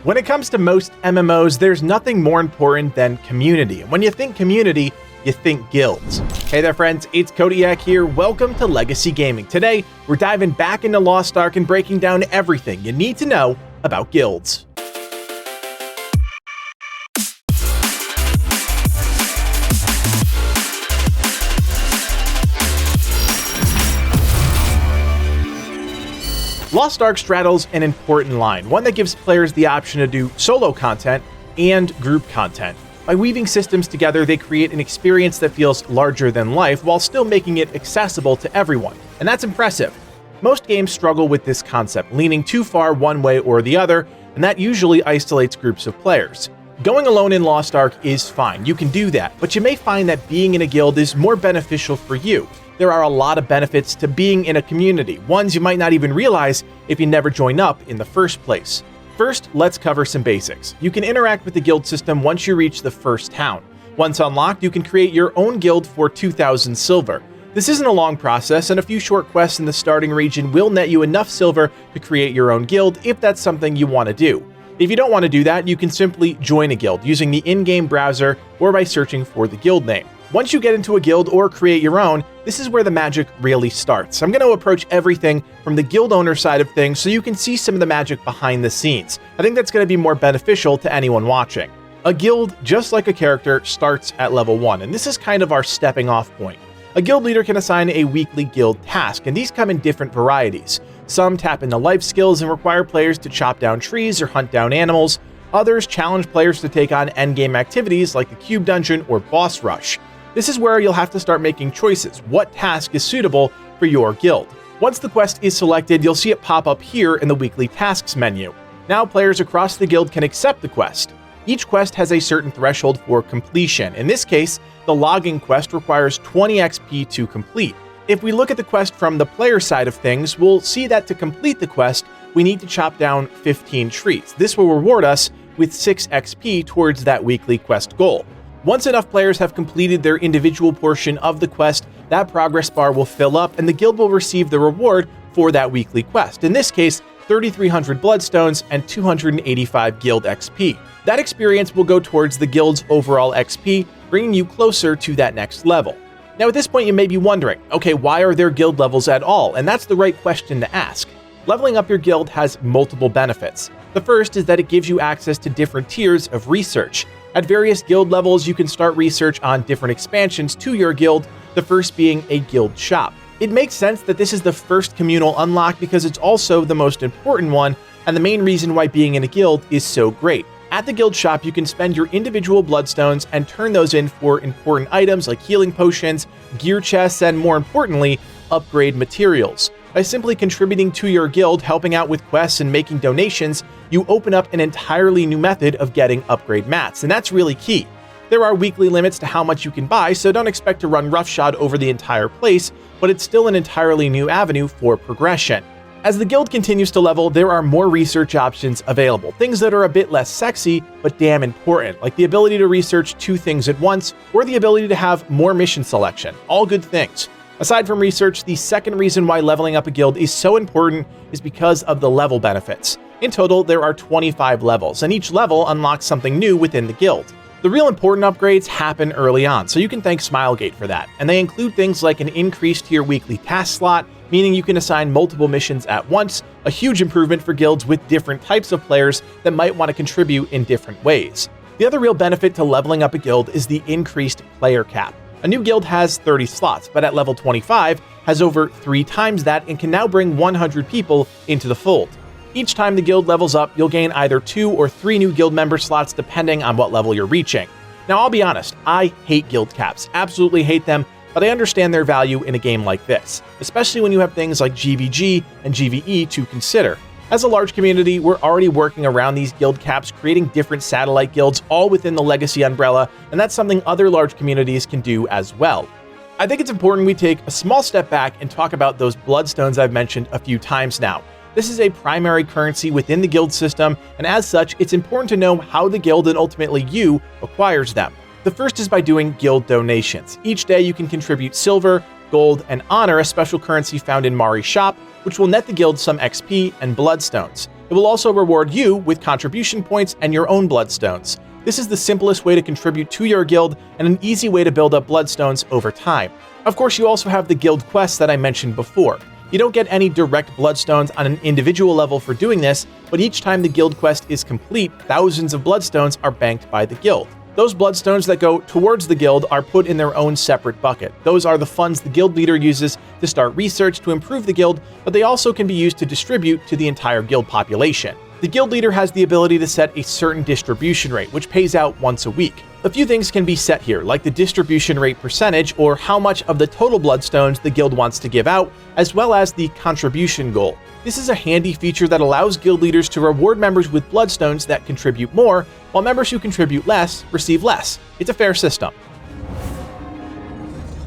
When it comes to most MMOs, there's nothing more important than community. And when you think community, you think guilds. Hey there friends, it's Codiak here. Welcome to Legacy Gaming. Today, we're diving back into Lost Ark and breaking down everything you need to know about guilds. Lost Ark straddles an important line, one that gives players the option to do solo content and group content. By weaving systems together, they create an experience that feels larger than life while still making it accessible to everyone, and that's impressive. Most games struggle with this concept, leaning too far one way or the other, and that usually isolates groups of players. Going alone in Lost Ark is fine, you can do that, but you may find that being in a guild is more beneficial for you. There are a lot of benefits to being in a community, ones you might not even realize if you never join up in the first place. First, let's cover some basics. You can interact with the guild system once you reach the first town. Once unlocked, you can create your own guild for 2,000 silver. This isn't a long process, and a few short quests in the starting region will net you enough silver to create your own guild if that's something you want to do. If you don't want to do that, you can simply join a guild using the in-game browser or by searching for the guild name. Once you get into a guild or create your own, this is where the magic really starts. I'm going to approach everything from the guild owner side of things so you can see some of the magic behind the scenes. I think that's going to be more beneficial to anyone watching. A guild, just like a character, starts at level 1, and this is kind of our stepping off point. A guild leader can assign a weekly guild task, and these come in different varieties. Some tap into life skills and require players to chop down trees or hunt down animals. Others challenge players to take on endgame activities like the cube dungeon or boss rush. This is where you'll have to start making choices. What task is suitable for your guild? Once the quest is selected, you'll see it pop up here in the weekly tasks menu. Now players across the guild can accept the quest. Each quest has a certain threshold for completion. In this case, the logging quest requires 20 XP to complete. If we look at the quest from the player side of things, we'll see that to complete the quest, we need to chop down 15 trees. This will reward us with 6 XP towards that weekly quest goal. Once enough players have completed their individual portion of the quest, that progress bar will fill up and the guild will receive the reward for that weekly quest. In this case, 3,300 Bloodstones and 285 guild XP. That experience will go towards the guild's overall XP, bringing you closer to that next level. Now at this point you may be wondering, okay, why are there guild levels at all? And that's the right question to ask. Leveling up your guild has multiple benefits. The first is that it gives you access to different tiers of research. At various guild levels, you can start research on different expansions to your guild, the first being a guild shop. It makes sense that this is the first communal unlock because it's also the most important one, and the main reason why being in a guild is so great. At the guild shop, you can spend your individual bloodstones and turn those in for important items like healing potions, gear chests, and more importantly, upgrade materials. By simply contributing to your guild, helping out with quests, and making donations, you open up an entirely new method of getting upgrade mats, and that's really key. There are weekly limits to how much you can buy, so don't expect to run roughshod over the entire place, but it's still an entirely new avenue for progression. As the guild continues to level, there are more research options available, things that are a bit less sexy, but damn important, like the ability to research 2 things at once, or the ability to have more mission selection, all good things. Aside from research, the second reason why leveling up a guild is so important is because of the level benefits. In total, there are 25 levels, and each level unlocks something new within the guild. The real important upgrades happen early on, so you can thank Smilegate for that, and they include things like an increase to your weekly task slot, meaning you can assign multiple missions at once, a huge improvement for guilds with different types of players that might want to contribute in different ways. The other real benefit to leveling up a guild is the increased player cap. A new guild has 30 slots, but at level 25 has over 3 times that and can now bring 100 people into the fold. Each time the guild levels up, you'll gain either 2 or 3 new guild member slots depending on what level you're reaching. Now I'll be honest, I hate guild caps, absolutely hate them, but I understand their value in a game like this, especially when you have things like GVG and GVE to consider. As a large community, we're already working around these guild caps, creating different satellite guilds all within the Legacy umbrella, and that's something other large communities can do as well. I think it's important we take a small step back and talk about those Bloodstones I've mentioned a few times now. This is a primary currency within the guild system, and as such, it's important to know how the guild and ultimately you acquires them. The first is by doing guild donations. Each day you can contribute silver, gold, and honor, a special currency found in Mari's shop, which will net the guild some XP and Bloodstones. It will also reward you with contribution points and your own Bloodstones. This is the simplest way to contribute to your guild and an easy way to build up Bloodstones over time. Of course, you also have the guild quests that I mentioned before. You don't get any direct Bloodstones on an individual level for doing this, but each time the guild quest is complete, thousands of Bloodstones are banked by the guild. Those Bloodstones that go towards the guild are put in their own separate bucket. Those are the funds the guild leader uses to start research to improve the guild, but they also can be used to distribute to the entire guild population. The guild leader has the ability to set a certain distribution rate, which pays out once a week. A few things can be set here, like the distribution rate percentage or how much of the total Bloodstones the guild wants to give out, as well as the contribution goal. This is a handy feature that allows guild leaders to reward members with Bloodstones that contribute more, while members who contribute less receive less. It's a fair system.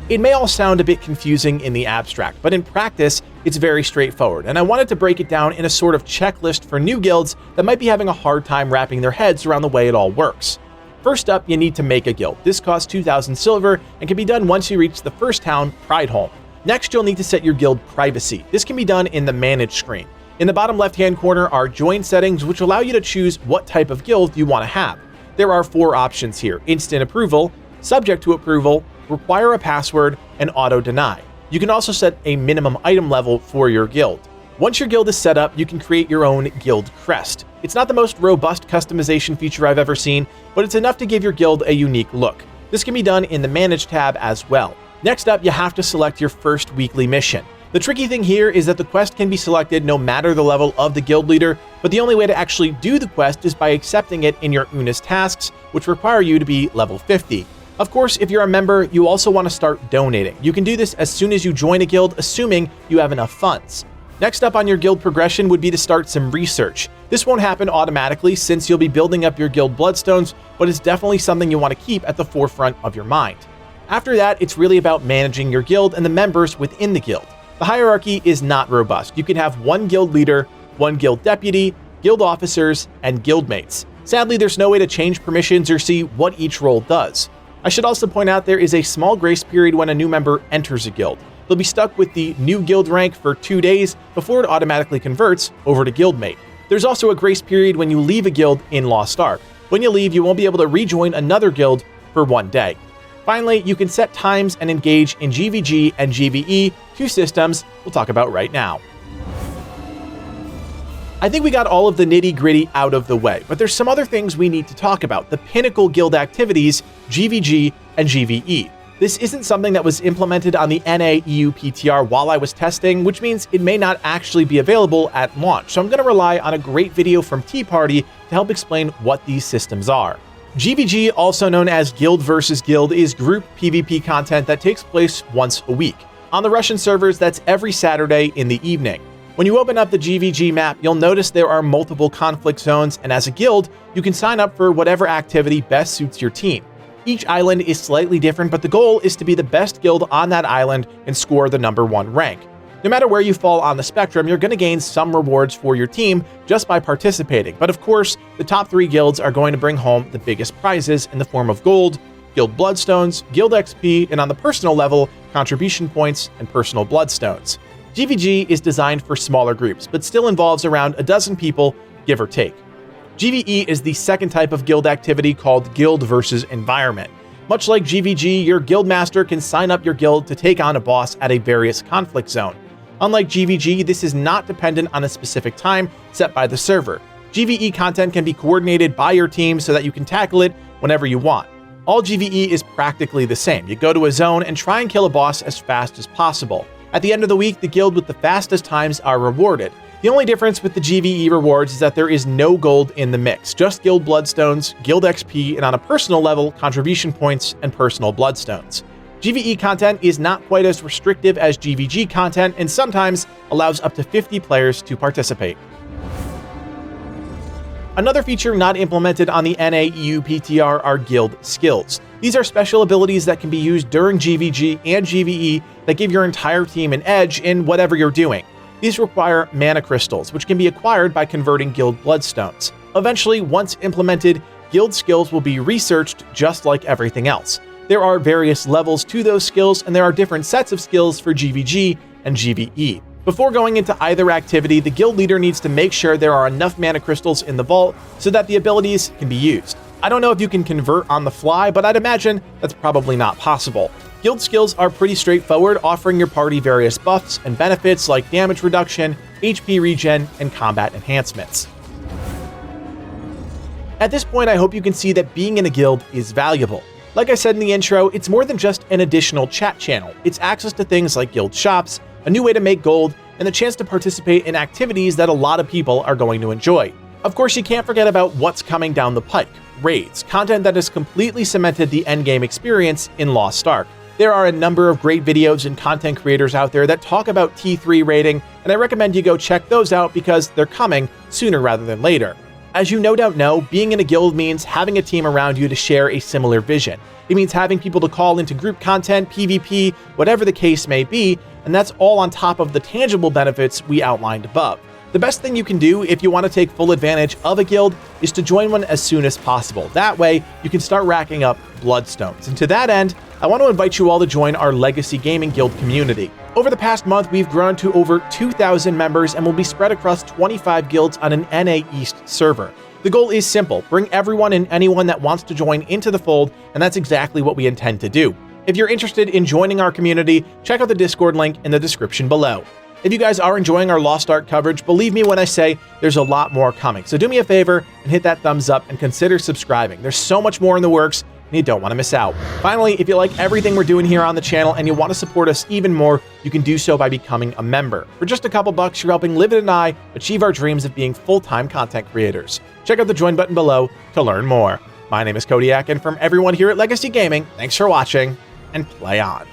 It may all sound a bit confusing in the abstract, but in practice, it's very straightforward, and I wanted to break it down in a sort of checklist for new guilds that might be having a hard time wrapping their heads around the way it all works. First up, you need to make a guild. This costs 2,000 silver and can be done once you reach the first town, Prideholm. Next, you'll need to set your guild privacy. This can be done in the Manage screen. In the bottom left-hand corner are join settings, which allow you to choose what type of guild you want to have. There are 4 options here: instant approval, subject to approval, require a password, and auto deny. You can also set a minimum item level for your guild. Once your guild is set up, you can create your own guild crest. It's not the most robust customization feature I've ever seen, but it's enough to give your guild a unique look. This can be done in the Manage tab as well. Next up, you have to select your first weekly mission. The tricky thing here is that the quest can be selected no matter the level of the guild leader, but the only way to actually do the quest is by accepting it in your Unis tasks, which require you to be level 50. Of course, if you're a member, you also want to start donating. You can do this as soon as you join a guild, assuming you have enough funds. Next up on your guild progression would be to start some research. This won't happen automatically since you'll be building up your guild Bloodstones, but it's definitely something you want to keep at the forefront of your mind. After that, it's really about managing your guild and the members within the guild. The hierarchy is not robust. You can have one guild leader, one guild deputy, guild officers, and guildmates. Sadly, there's no way to change permissions or see what each role does. I should also point out there is a small grace period when a new member enters a guild. They'll be stuck with the new guild rank for 2 days before it automatically converts over to guildmate. There's also a grace period when you leave a guild in Lost Ark. When you leave, you won't be able to rejoin another guild for 1 day. Finally, you can set times and engage in GVG and GVE, 2 systems we'll talk about right now. I think we got all of the nitty-gritty out of the way, but there's some other things we need to talk about: the pinnacle guild activities, GVG and GVE. This isn't something that was implemented on the NA EU PTR while I was testing, which means it may not actually be available at launch, so I'm going to rely on a great video from Tea Party to help explain what these systems are. GVG, also known as Guild vs. Guild, is group PvP content that takes place once a week. On the Russian servers, that's every Saturday in the evening. When you open up the GVG map, you'll notice there are multiple conflict zones, and as a guild, you can sign up for whatever activity best suits your team. Each island is slightly different, but the goal is to be the best guild on that island and score the #1 rank. No matter where you fall on the spectrum, you're going to gain some rewards for your team just by participating. But of course, the top 3 guilds are going to bring home the biggest prizes in the form of gold, guild Bloodstones, guild XP, and on the personal level, contribution points and personal Bloodstones. GVG is designed for smaller groups, but still involves around a dozen people, give or take. GVE is the second type of guild activity called Guild versus Environment. Much like GVG, your guildmaster can sign up your guild to take on a boss at a various conflict zone. Unlike GVG, this is not dependent on a specific time set by the server. GVE content can be coordinated by your team so that you can tackle it whenever you want. All GVE is practically the same. You go to a zone and try and kill a boss as fast as possible. At the end of the week, the guild with the fastest times are rewarded. The only difference with the GVE rewards is that there is no gold in the mix, just guild Bloodstones, guild XP, and on a personal level, contribution points and personal Bloodstones. GVE content is not quite as restrictive as GVG content and sometimes allows up to 50 players to participate. Another feature not implemented on the NA EU PTR are guild skills. These are special abilities that can be used during GVG and GVE that give your entire team an edge in whatever you're doing. These require mana crystals, which can be acquired by converting guild Bloodstones. Eventually, once implemented, guild skills will be researched just like everything else. There are various levels to those skills, and there are different sets of skills for GVG and GVE. Before going into either activity, the guild leader needs to make sure there are enough mana crystals in the vault so that the abilities can be used. I don't know if you can convert on the fly, but I'd imagine that's probably not possible. Guild skills are pretty straightforward, offering your party various buffs and benefits like damage reduction, HP regen, and combat enhancements. At this point, I hope you can see that being in a guild is valuable. Like I said in the intro, it's more than just an additional chat channel. It's access to things like guild shops, a new way to make gold, and the chance to participate in activities that a lot of people are going to enjoy. Of course, you can't forget about what's coming down the pike: raids, content that has completely cemented the endgame experience in Lost Ark. There are a number of great videos and content creators out there that talk about T3 raiding, and I recommend you go check those out because they're coming sooner rather than later. As you no doubt know, being in a guild means having a team around you to share a similar vision. It means having people to call into group content, PvP, whatever the case may be, and that's all on top of the tangible benefits we outlined above. The best thing you can do if you want to take full advantage of a guild is to join one as soon as possible. That way, you can start racking up Bloodstones. And to that end, I want to invite you all to join our Legacy Gaming Guild community. Over the past month, we've grown to over 2,000 members and will be spread across 25 guilds on an NA East server. The goal is simple: bring everyone and anyone that wants to join into the fold, and that's exactly what we intend to do. If you're interested in joining our community, check out the Discord link in the description below. If you guys are enjoying our Lost Ark coverage, believe me when I say there's a lot more coming. So do me a favor and hit that thumbs up and consider subscribing. There's so much more in the works, and you don't want to miss out. Finally, if you like everything we're doing here on the channel and you want to support us even more, you can do so by becoming a member. For just a couple bucks, you're helping Livid and I achieve our dreams of being full-time content creators. Check out the join button below to learn more. My name is Codiak, and from everyone here at Legacy Gaming, thanks for watching, and play on.